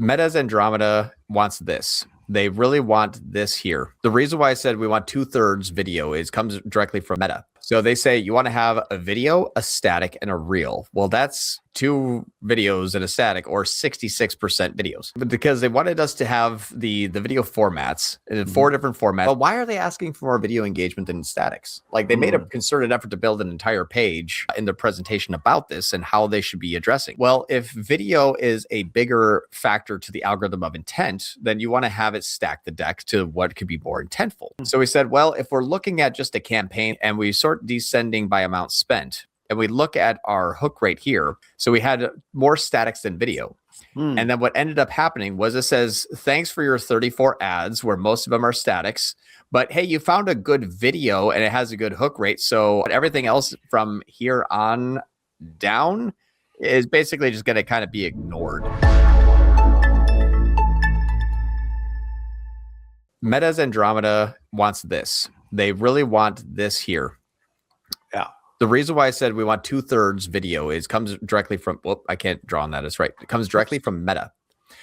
Meta's Andromeda wants this. They really want this here. The reason why I said we want 2/3 video is comes directly from Meta. So they say you want to have a video, a static, and a reel. Well, that's 2 videos and a static, or 66% videos. But because they wanted us to have the video formats in 4 different formats. Well, why are they asking for more video engagement than statics? Like, they made a concerted effort to build an entire page in their presentation about this and how they should be addressing. Well, if video is a bigger factor to the algorithm of intent, then you want to have it stack the deck to what could be more intentful. So we said, well, if we're looking at just a campaign and we sort descending by amount spent, and we look at our hook rate here, so we had more statics than video. And then what ended up happening was it says, thanks for your 34 ads, where most of them are statics, but hey, you found a good video and it has a good hook rate. So everything else from here on down is basically just going to kind of be ignored. Meta's Andromeda wants this. They really want this here. Yeah. The reason why I said we want 2/3 video is comes directly from, well, I can't draw on that. It's right. It comes directly from Meta.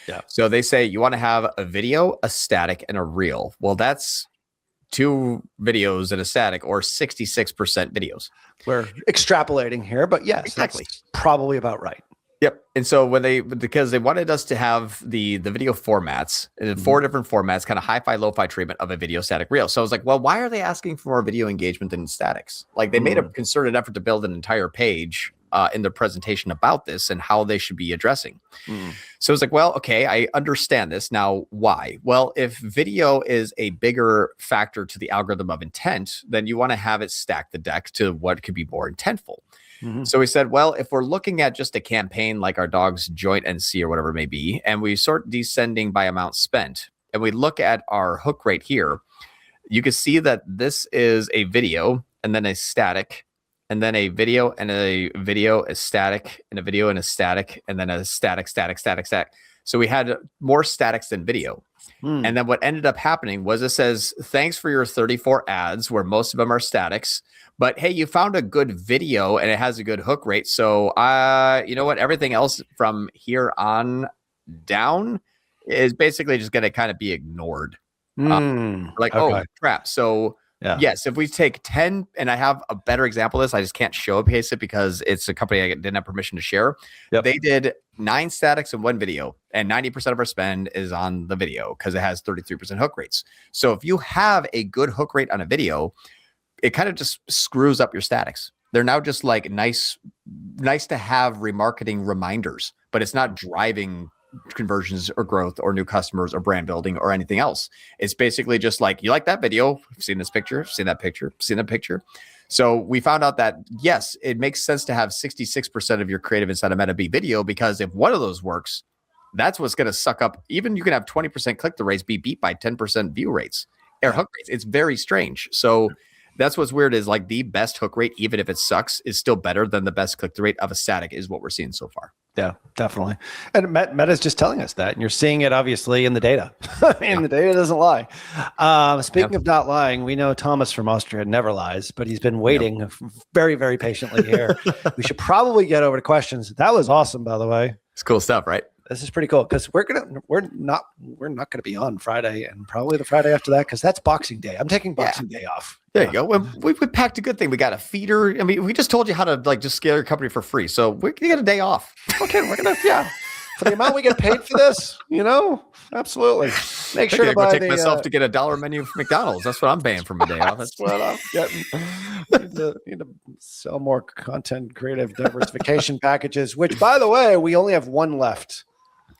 Yeah. So they say you want to have a video, a static, and a reel. Well, that's 2 videos and a static, or 66% videos. We're extrapolating here, but yes, exactly. That's probably about right. Yep. And so because they wanted us to have the video formats in 4 different formats, kind of hi-fi, lo-fi treatment of a video, static, reel. So I was like, well, why are they asking for more video engagement than statics? Like, they made a concerted effort to build an entire page in their presentation about this and how they should be addressing. So I was like, well, okay, I understand this. Now, why? Well, if video is a bigger factor to the algorithm of intent, then you want to have it stack the deck to what could be more intentful. So we said, well, if we're looking at just a campaign like our dog's joint NC or whatever it may be, and we sort descending by amount spent, and we look at our hook rate here, you can see that this is a video and then a static, and then a video and a video, a static, and a video and a static, and then a static, static, static, static. So we had more statics than video. And then what ended up happening was it says, thanks for your 34 ads, where most of them are statics, but hey, you found a good video and it has a good hook rate. So you know what? Everything else from here on down is basically just going to kind of be ignored. Like, okay. Oh, crap. So yes, if we take 10, and I have a better example of this, I just can't showcase it because it's a company I didn't have permission to share. They did 9 statics and 1 video, and 90% of our spend is on the video because it has 33% hook rates. So if you have a good hook rate on a video, it kind of just screws up your statics. They're now just like nice to have remarketing reminders, but it's not driving conversions or growth or new customers or brand building or anything else. It's basically just like, you like that video, seen this picture, seen that picture, seen that picture. So we found out that yes, it makes sense to have 66% of your creative inside of Meta be video, because if one of those works, that's what's going to suck up. Even you can have 20% click-through rates be beat by 10% view rates or hook rates. It's very strange. So that's what's weird, is like the best hook rate, even if it sucks, is still better than the best click-through rate of a static, is what we're seeing so far. Yeah, definitely. And Meta's just telling us that, and you're seeing it obviously in the data. And the data doesn't lie. Speaking of not lying, we know Thomas from Austria never lies, but he's been waiting very, very patiently here. We should probably get over to questions. That was awesome, by the way. It's cool stuff, right? This is pretty cool, because we're not gonna be on Friday, and probably the Friday after that, because that's Boxing Day. I'm taking Boxing Day off. There you go. We packed a good thing. We got a feeder. I mean, we just told you how to like just scale your company for free. So we get a day off. Okay, we're gonna for the amount we get paid for this, absolutely. Make sure to buy take myself to get a $1 menu from McDonald's. That's what I'm paying for my day off. That's what I'm getting. Need to sell more content creative diversification packages, which, by the way, we only have 1 left.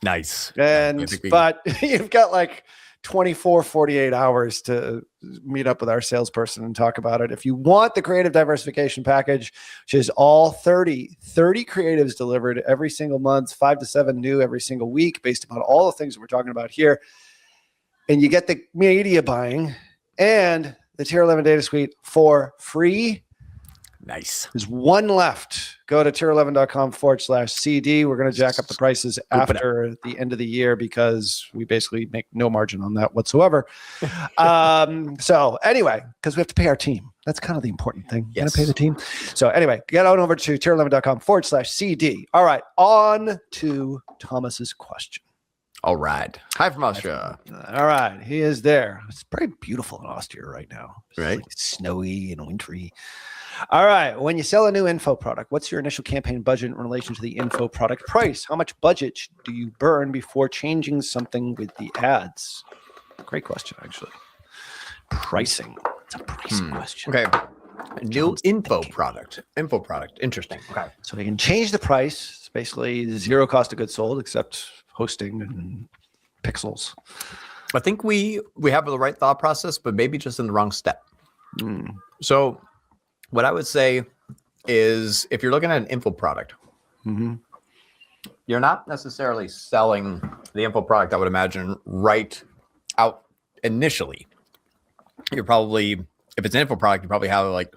Nice. But you've got like 48 hours to meet up with our salesperson and talk about it. If you want the creative diversification package, which is all 30 creatives delivered every single month, 5 to 7 new every single week, based upon all the things that we're talking about here. And you get the media buying and the tier 11 data suite for free. Nice. There's 1 left. Go to tier11.com/CD. We're going to jack up the prices after the end of the year, because we basically make no margin on that whatsoever. So anyway, because we have to pay our team. That's kind of the important thing. Yes. Got to pay the team. So anyway, get on over to tier11.com/CD. All right, on to Thomas's question. All right. Hi from Austria. All right. He is there. It's very beautiful in Austria right now. It's Right. like snowy and wintry. All right. When you sell a new info product, what's your initial campaign budget in relation to the info product price? How much budget do you burn before changing something with the ads? Great question, actually. Pricing. It's a pricing question. Okay. New John's info thinking. product. Info product. Interesting. Okay. So we can change the price. It's basically zero cost of goods sold, except hosting and pixels. I think we have the right thought process, but maybe just in the wrong step. So what I would say is if you're looking at an info product, you're not necessarily selling the info product, I would imagine, right out initially. You're probably, if it's an info product, you probably have like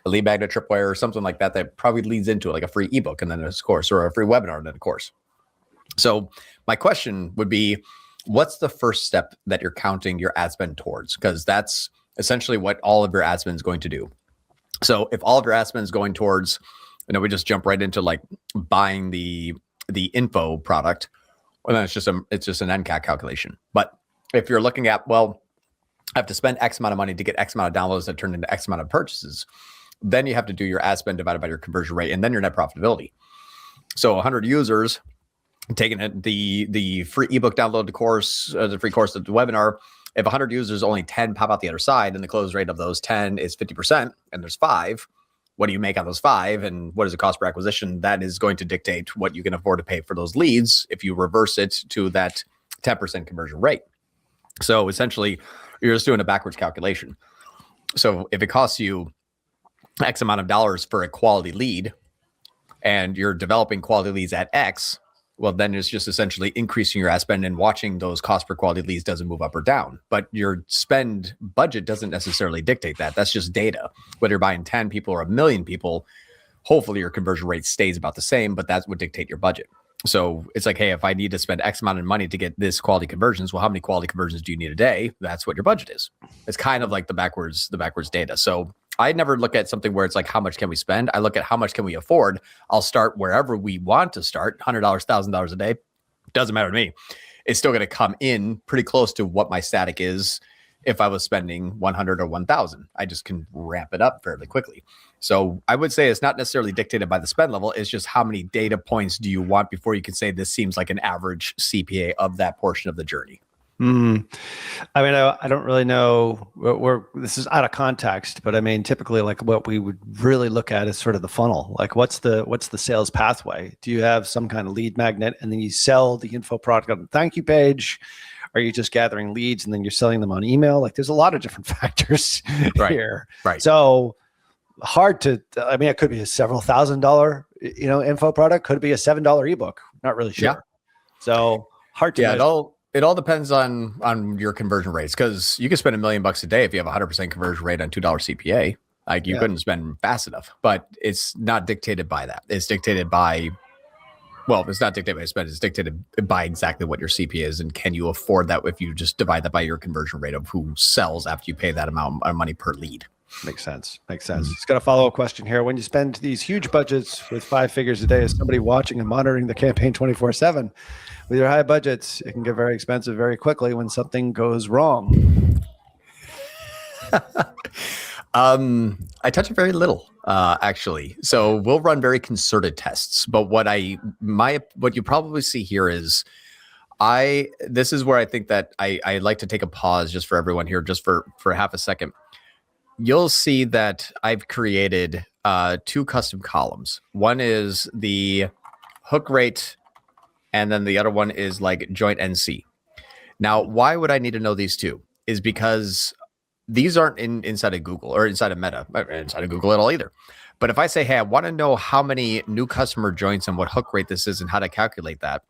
a lead magnet tripwire or something like that that probably leads into it, like a free ebook and then a course, or a free webinar and then a course. So my question would be, what's the first step that you're counting your ad spend towards? Because that's essentially what all of your ad spend is going to do. So if all of your ad spend is going towards, we just jump right into like buying the info product, well, then it's just an NCAC calculation. But if you're looking at, well, I have to spend X amount of money to get X amount of downloads that turn into X amount of purchases, then you have to do your ad spend divided by your conversion rate and then your net profitability. So 100 users taking the free ebook download, the course, the free course, the webinar. If 100 users, only 10 pop out the other side, and the close rate of those 10 is 50%, and there's 5, what do you make on those 5? And what is the cost per acquisition? That is going to dictate what you can afford to pay for those leads if you reverse it to that 10% conversion rate. So essentially, you're just doing a backwards calculation. So if it costs you X amount of dollars for a quality lead, and you're developing quality leads at X, well, then it's just essentially increasing your ad spend and watching those cost per quality leads doesn't move up or down. But your spend budget doesn't necessarily dictate that. That's just data. Whether you're buying 10 people or 1 million people, hopefully your conversion rate stays about the same, but that would dictate your budget. So it's like, hey, if I need to spend X amount of money to get this quality conversions, well, how many quality conversions do you need a day? That's what your budget is. It's kind of like the backwards data. So I never look at something where it's like, how much can we spend? I look at how much can we afford? I'll start wherever we want to start, $100, $1,000 a day. Doesn't matter to me. It's still going to come in pretty close to what my static is if I was spending 100 or 1,000. I just can ramp it up fairly quickly. So I would say it's not necessarily dictated by the spend level. It's just how many data points do you want before you can say this seems like an average CPA of that portion of the journey. I mean, I don't really know this is out of context, but I mean, typically like what we would really look at is sort of the funnel. Like what's the sales pathway? Do you have some kind of lead magnet and then you sell the info product on the thank you page? Are you just gathering leads and then you're selling them on email? Like there's a lot of different factors here. Right. So hard to, I mean, it could be a several $1,000, info product, could be a $7 ebook. Not really sure. Yeah. So hard to measure. It all depends on your conversion rates, because you can spend $1 million a day if you have a 100% conversion rate on $2 CPA. Like you couldn't spend fast enough, but it's not dictated by that. It's dictated by, well, it's not dictated by spend. It's dictated by exactly what your CPA is, and can you afford that if you just divide that by your conversion rate of who sells after you pay that amount of money per lead. Makes sense. It's got a follow-up question here. When you spend these huge budgets with 5 figures a day, is somebody watching and monitoring the campaign 24/7? With your high budgets, it can get very expensive very quickly when something goes wrong. I touch it very little, actually. So we'll run very concerted tests. But what you probably see here is this is where I think that I like to take a pause just for everyone here, just for half a second. You'll see that I've created 2 custom columns. One is the hook rate, and then the other one is like joint NC. Now, why would I need to know these 2? Is because these aren't inside of Google or inside of Meta, or inside of Google at all either. But if I say, hey, I want to know how many new customer joints and what hook rate this is and how to calculate that,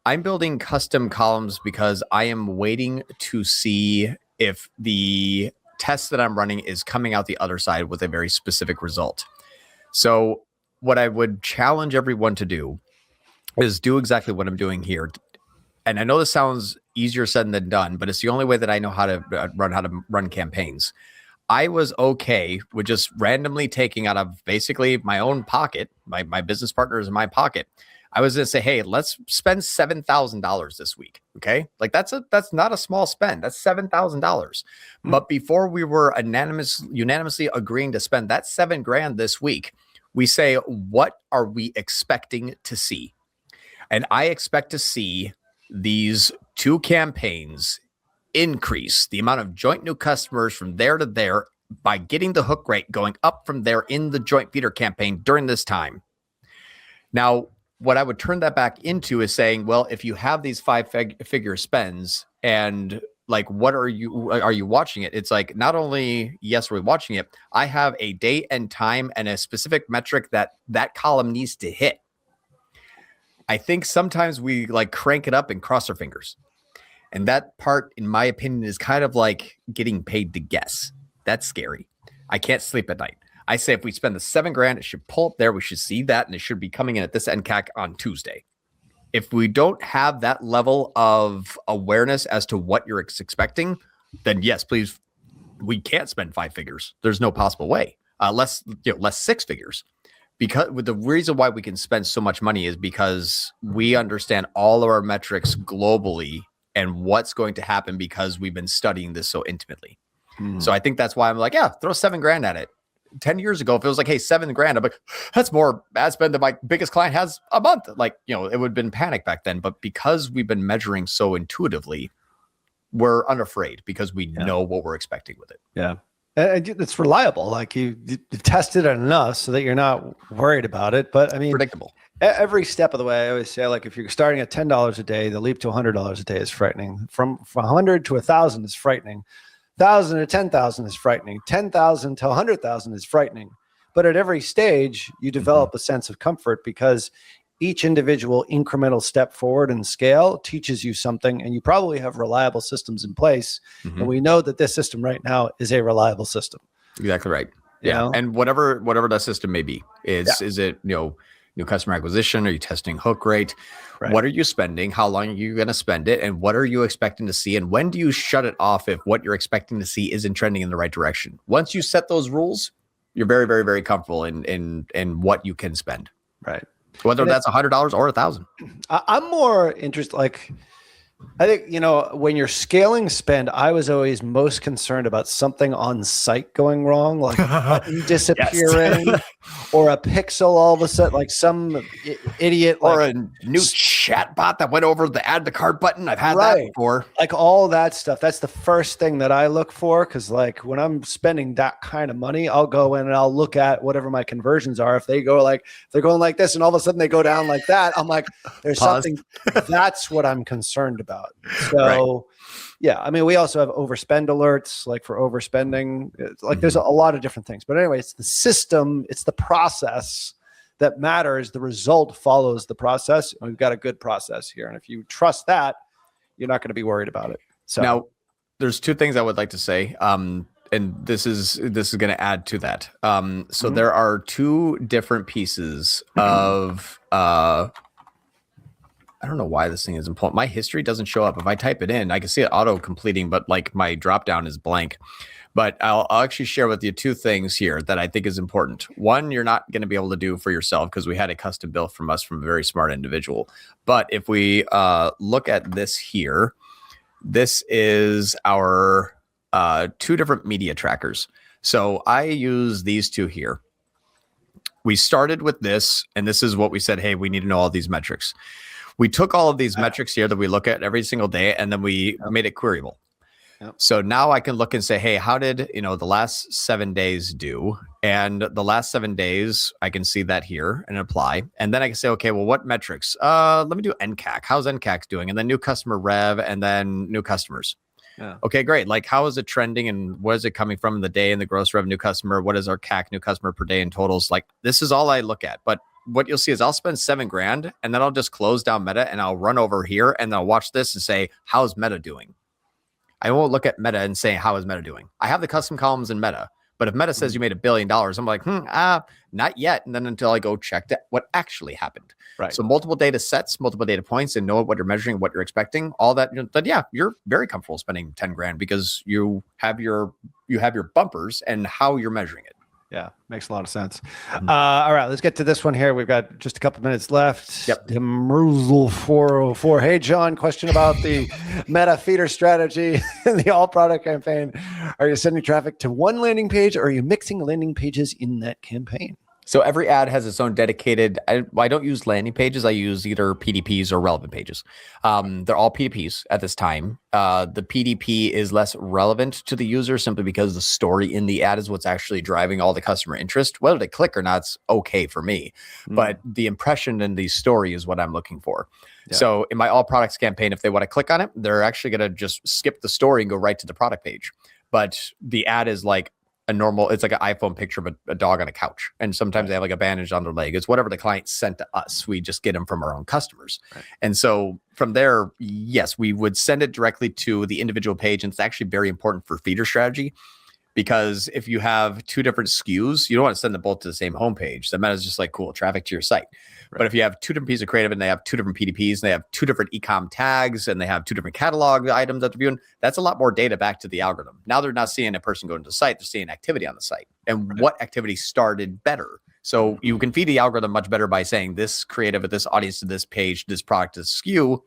I'm building custom columns because I am waiting to see if the test that I'm running is coming out the other side with a very specific result. So what I would challenge everyone to do is do exactly what I'm doing here. And I know this sounds easier said than done, but it's the only way that I know how to run campaigns. I was okay with just randomly taking out of basically my own pocket, my business partners in my pocket. I was going to say, hey, let's spend $7,000 this week. Okay. Like that's not a small spend. That's $7,000. But before we were unanimously agreeing to spend that $7,000 this week, we say, what are we expecting to see? And I expect to see these two campaigns increase the amount of joint new customers from there to there by getting the hook rate going up from there in the joint feeder campaign during this time. Now, what I would turn that back into is saying, well, if you have these five-figure spends and like, what are you watching it? It's like, not only, yes, we're watching it. I have a date and time and a specific metric that column needs to hit. I think sometimes we like crank it up and cross our fingers. And that part, in my opinion, is kind of like getting paid to guess. That's scary. I can't sleep at night. I say if we spend the $7,000, it should pull up there. We should see that, and it should be coming in at this NCAC on Tuesday. If we don't have that level of awareness as to what you're expecting, then yes, please, we can't spend 5 figures. There's no possible way. Less 6 figures. Because with the reason why we can spend so much money is because we understand all of our metrics globally and what's going to happen because we've been studying this so intimately. So I think that's why I'm like, yeah, throw $7,000 at it. 10 years ago, if it was like, hey, $7,000, I'm like, that's more ad spend than my biggest client has a month. Like, it would have been panic back then. But because we've been measuring so intuitively, we're unafraid because we know what we're expecting with it. Yeah. And it's reliable. Like you tested it enough so that you're not worried about it. But I mean, predictable. Every step of the way, I always say, like, if you're starting at $10 a day, the leap to $100 a day is frightening. From 100 to 1,000 is frightening. 1,000 to 10,000 is frightening. 10,000 to 100,000 is frightening. But at every stage, you develop a sense of comfort because each individual incremental step forward in scale teaches you something, and you probably have reliable systems in place. And we know that this system right now is a reliable system. Exactly right. Yeah. And whatever that system may be, is it, new customer acquisition? Are you testing hook rate? Right. What are you spending? How long are you going to spend it? And what are you expecting to see? And when do you shut it off if what you're expecting to see isn't trending in the right direction? Once you set those rules, you're very, very, very comfortable in what you can spend. Right. Whether that's $100 or $1,000. I'm more interested, I think, when you're scaling spend, I was always most concerned about something on site going wrong, like a button disappearing or a pixel all of a sudden, like some idiot. Or a new chat bot that went over the add to cart button. I've had that before. Like all that stuff. That's the first thing that I look for. Cause like when I'm spending that kind of money, I'll go in and I'll look at whatever my conversions are. If they go they're going like this and all of a sudden they go down like that, I'm like, there's something. That's what I'm concerned about. So yeah, I mean, we also have overspend alerts, like for overspending. Like there's a lot of different things, but anyway, it's the system, it's the process that matters. The result follows the process. We've got a good process here, and if you trust that, you're not going to be worried about it. So now, there's 2 things I would like to say, and this is going to add to that. So there are 2 different pieces of. I don't know why this thing isn't pulling. My history doesn't show up. If I type it in, I can see it auto completing, but like my drop down is blank. But I'll actually share with you 2 things here that I think is important. One, you're not going to be able to do for yourself because we had a custom built from us from a very smart individual. But if we look at this here, this is our 2 different media trackers. So I use these 2 here. We started with this, and this is what we said, hey, we need to know all these metrics. We took all of these metrics here that we look at every single day, and then we made it queryable. Yep. So now I can look and say, hey, how did the last 7 days do? And the last 7 days, I can see that here and apply. And then I can say, okay, well, what metrics? Let me do NCAC. How's NCAC doing? And then new customer rev, and then new customers. Yeah. Okay, great. Like, how is it trending, and what is it coming from in the day, and the gross revenue customer? What is our CAC new customer per day in totals? Like, this is all I look at. But what you'll see is I'll spend $7,000 and then I'll just close down Meta and I'll run over here and I'll watch this and say, how's Meta doing? I won't look at Meta and say, how is Meta doing? I have the custom columns in Meta, but if Meta says you made $1 billion, I'm like, not yet. And then until I go check what actually happened. Right. So multiple data sets, multiple data points, and know what you're measuring, what you're expecting, all that. Then yeah, you're very comfortable spending $10,000 because you have your bumpers and how you're measuring it. Yeah, makes a lot of sense. All right, let's get to this one here. We've got just a couple minutes left. Yep. Demruzel 404. Hey, John, question about the meta feeder strategy in the all product campaign. Are you sending traffic to one landing page, or are you mixing landing pages in that campaign? So every ad has its own dedicated. I don't use landing pages. I use either PDPs or relevant pages. They're all PDPs at this time. The PDP is less relevant to the user simply because the story in the ad is what's actually driving all the customer interest. Whether they click or not, it's okay for me. But the impression in the story is what I'm looking for. Yeah. So in my all products campaign, if they want to click on it, they're actually going to just skip the story and go right to the product page. But the ad is like it's like an iPhone picture of a dog on a couch. And sometimes they have like a bandage on their leg. It's whatever the client sent to us. We just get them from our own customers. Right. And so from there, yes, we would send it directly to the individual page. And it's actually very important for feeder strategy, because if you have two different SKUs, you don't want to send them both to the same homepage. That matters just like cool traffic to your site. Right. But if you have two different pieces of creative and they have two different PDPs and they have two different e-com tags and they have two different catalog items that they're viewing, that's a lot more data back to the algorithm. Now they're not seeing a person going to the site, they're seeing activity on the site and what activity started better. So you can feed the algorithm much better by saying this creative at this audience to this page, this product, this SKU,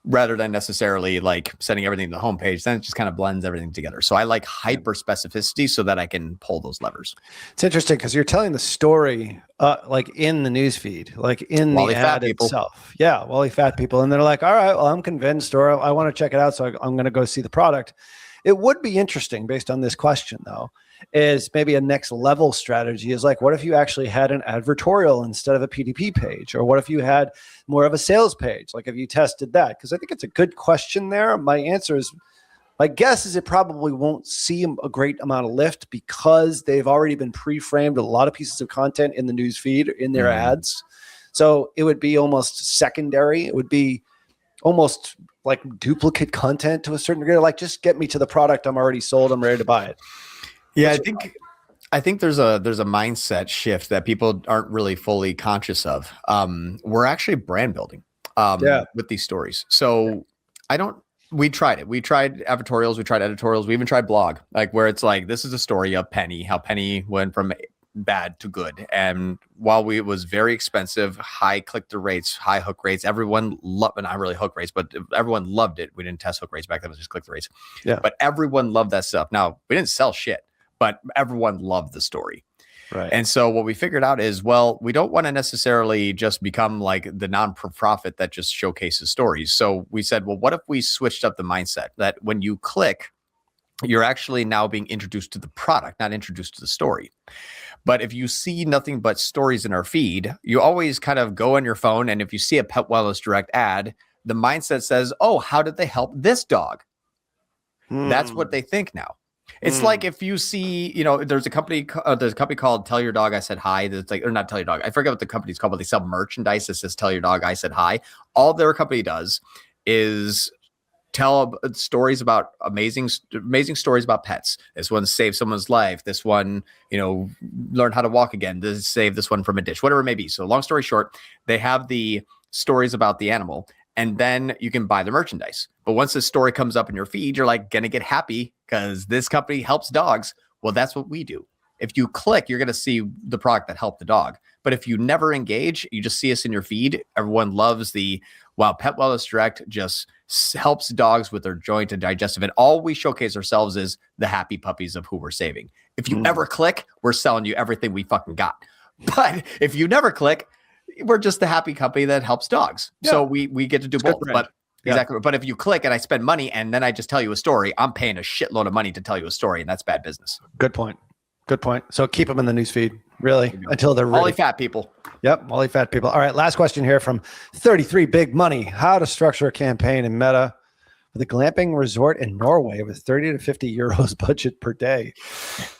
rather than necessarily like sending everything to the homepage. Then it just kind of blends everything together. So I like hyper specificity so that I can pull those levers. It's interesting because you're telling the story like in the newsfeed, like in the ad itself. Yeah, Wally Fat People. And they're like, all right, well, I'm convinced, or I want to check it out, so I'm going to go see the product. It would be interesting based on this question, though, is maybe a next level strategy is like, what if you actually had an advertorial instead of a PDP page? Or what if you had more of a sales page? Like, have you tested that? Because I think it's a good question there. My guess is it probably won't see a great amount of lift because they've already been pre-framed a lot of pieces of content in the news feed, in their ads. So it would be almost secondary. It would be almost like duplicate content to a certain degree. Like, just get me to the product. I'm already sold. I'm ready to buy it. Yeah, I think there's a mindset shift that people aren't really fully conscious of. We're actually brand building with these stories. So we tried it. We tried advertorials, we tried editorials, we even tried blog, like where it's like, this is a story of Penny, how Penny went from bad to good. And while it was very expensive, high click-through rates, high hook rates, everyone loved, not really hook rates, but everyone loved it. We didn't test hook rates back then, it was just click-through rates. Yeah. But everyone loved that stuff. Now, we didn't sell shit, but everyone loved the story. Right. And so what we figured out is, well, we don't want to necessarily just become like the non-profit that just showcases stories. So we said, well, what if we switched up the mindset that when you click, you're actually now being introduced to the product, not introduced to the story. But if you see nothing but stories in our feed, you always kind of go on your phone. And if you see a Pet Wellness Direct ad, the mindset says, oh, how did they help this dog? That's what they think now. It's like if you see, there's a company called Tell Your Dog I Said Hi. That's like, or not Tell Your Dog. I forget what the company's called, but they sell merchandise that says Tell Your Dog I Said Hi. All their company does is tell stories about amazing stories about pets. This one saved someone's life. This one, learned how to walk again. This saved this one from a ditch, whatever it may be. So long story short, they have the stories about the animal, and then you can buy the merchandise. But once this story comes up in your feed, you're like going to get happy because this company helps dogs. Well, that's what we do. If you click, you're going to see the product that helped the dog. But if you never engage, you just see us in your feed. Everyone loves Pet Wellness Direct just helps dogs with their joint and digestive. And all we showcase ourselves is the happy puppies of who we're saving. If you ever click, we're selling you everything we fucking got. But if you never click, we're just the happy company that helps dogs. Yeah. So we get to do both. But exactly. But if you click and I spend money and then I just tell you a story, I'm paying a shitload of money to tell you a story, and that's bad business. Good point. So keep them in the newsfeed, really, until they're ready. Wally Fat People. Yep, Wally Fat People. All right, last question here from 33 Big Money. How to structure a campaign in Meta with a glamping resort in Norway with 30 to 50 euros budget per day.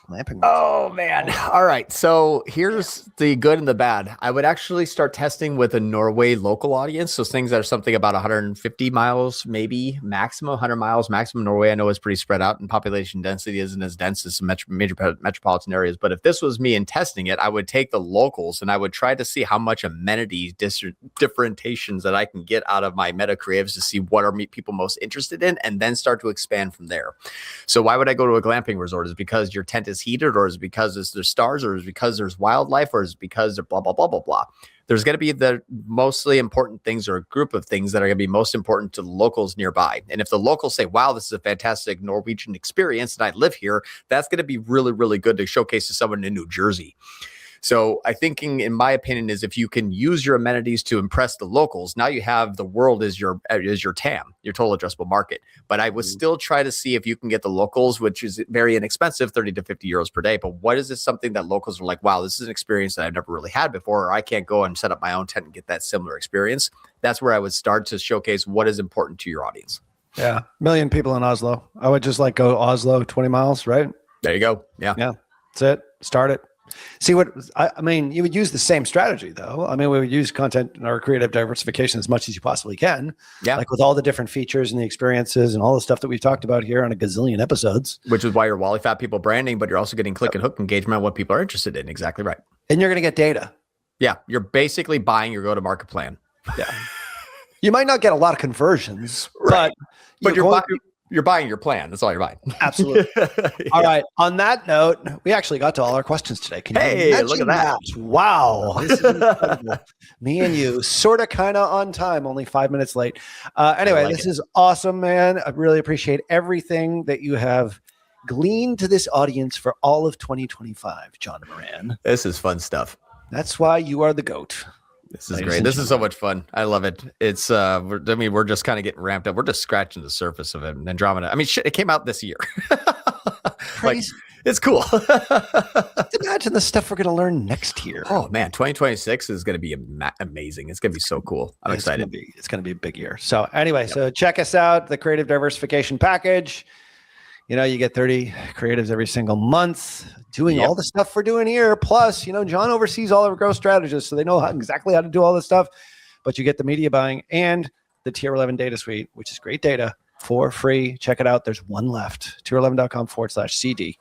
Glamping. Oh, man. All right. So here's the good and the bad. I would actually start testing with a Norway local audience. So things that are something about 150 miles, maybe maximum 100 miles, maximum. Norway, I know, is pretty spread out, and population density isn't as dense as some major metropolitan areas. But if this was me in testing it, I would take the locals and I would try to see how much amenities differentiations that I can get out of my meta creatives to see what are people most interested in, and then start to expand from there. So why would I go to a glamping resort? Is because your tent is it's heated, or is it because there's stars, or is it because there's wildlife, or is it because they're blah, blah, blah, blah, blah. There's going to be the mostly important things, or a group of things that are going to be most important to the locals nearby. And if the locals say, wow, this is a fantastic Norwegian experience and I live here, that's going to be really, really good to showcase to someone in New Jersey. So I thinking, in my opinion, is if you can use your amenities to impress the locals, now you have the world as your TAM, your total addressable market. But I would still try to see if you can get the locals, which is very inexpensive, 30 to 50 euros per day. But what is this something that locals are like, wow, this is an experience that I've never really had before, or I can't go and set up my own tent and get that similar experience. That's where I would start to showcase what is important to your audience. Yeah. Million people in Oslo. I would just go Oslo, 20 miles, right? There you go. Yeah. Yeah. That's it. Start it. See what I mean, you would use the same strategy though. I mean, we would use content or creative diversification as much as you possibly can. Yeah. Like with all the different features and the experiences and all the stuff that we've talked about here on a gazillion episodes. Which is why you're Wally Fat People branding, but you're also getting click and hook engagement on what people are interested in. Exactly right. And you're going to get data. Yeah. You're basically buying your go-to-market plan. Yeah. You might not get a lot of conversions, right. but you're buying your plan. That's all you're buying. Absolutely. Yeah. All right. On that note, we actually got to all our questions today. Can you look at that. Wow. This is incredible. Me and you sort of kind of on time, only 5 minutes late. Anyway, this is awesome, man. I really appreciate everything that you have gleaned to this audience for all of 2025, John Moran. This is fun stuff. That's why you are the GOAT. This is great. This is so much fun. I love it. It's we're just kind of getting ramped up. We're just scratching the surface of it. And Andromeda. I mean, shit, it came out this year. Like, it's cool. Imagine the stuff we're going to learn next year. Oh man, 2026 is going to be amazing. It's going to be so cool. I'm excited. It's going to be a big year. So anyway, so check us out, the Creative Diversification Package. You know, you get 30 creatives every single month doing all the stuff we're doing here. Plus, you know, John oversees all of our growth strategists, so they know exactly how to do all this stuff. But you get the media buying and the Tier 11 data suite, which is great data for free. Check it out. There's one left. Tier11.com/CD.